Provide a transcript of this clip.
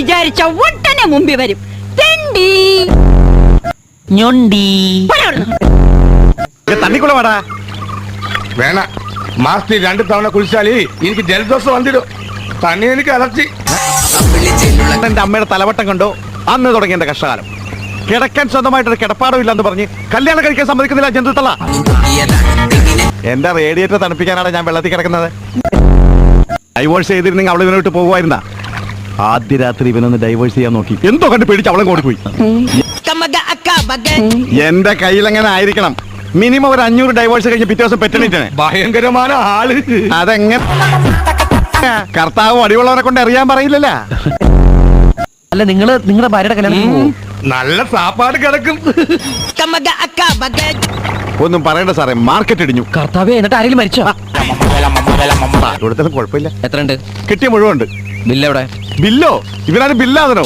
വിചാരിച്ച ഒട്ടനെ മുമ്പിൽ വരും. തെണ്ടി ഞൊണ്ടി തണ്ണിക്കുളവാടാ വേണ മാസത്തിൽ 2 തവണ കുളിച്ചാല് എനിക്ക് ജലദോഷം വന്നിടും. തന്നെ എനിക്ക് അലർച്ചി. എന്റെ അമ്മയുടെ തലവട്ടം കണ്ടോ അന്ന് തുടങ്ങിയ എന്റെ കഷ്ടകാലം. കിടക്കാൻ സ്വന്തമായിട്ടൊരു കിടപ്പാടം ഇല്ലെന്ന് പറഞ്ഞ് കല്യാണം കഴിക്കാൻ സമ്മതിക്കുന്നില്ല ജന്തുത്തള്ള. എന്റെ റേഡിയേറ്റർ തണുപ്പിക്കാനാണ് ഞാൻ വെള്ളത്തിൽ കിടക്കുന്നത്. ഡൈവോഴ്സ് ചെയ്തിരുന്നെങ്കിൽ അവളെ ഇവനെ വിട്ട് പോകുമായിരുന്ന. ആദ്യ രാത്രി ഇവനൊന്ന് ഡൈവോഴ്സ് ചെയ്യാൻ നോക്കി, എന്തോ കണ്ട് പേടിച്ച് അവളെ ഓടിപ്പോയി. എന്റെ കയ്യിലെങ്ങനെ ആയിരിക്കണം മിനിമം ഒരു 500 ഡൈവോഴ്സ് കഴിഞ്ഞ് പിറ്റേ ദിവസം പെറ്റണിട്ടാണ്. ഭയങ്കരമായ ആള്. അതെങ്ങനെ കർത്താവ് അടിയുള്ളവനെ കൊണ്ട് അറിയാൻ പറയില്ലല്ലോ. അല്ല നിങ്ങളുടെ ഭാര്യയുടെ കല്യാണം പോവും? നല്ല സാപ്പാട് കിടക്കും. ഒന്നും പറയണ്ട സാറേ, മാർക്കറ്റ് ഇടിഞ്ഞു. കർത്താവേ, എന്നിട്ട് ആരെങ്കിലും മരിച്ചോ? കൊടുത്താലും കുഴപ്പമില്ല. എത്ര ഉണ്ട്? കിട്ടിയ മുഴുവൻ ഉണ്ട്. ബില്ല് എവിടെ? ബില്ലോ? ഇവനാണ് ബില്ലാതനോ?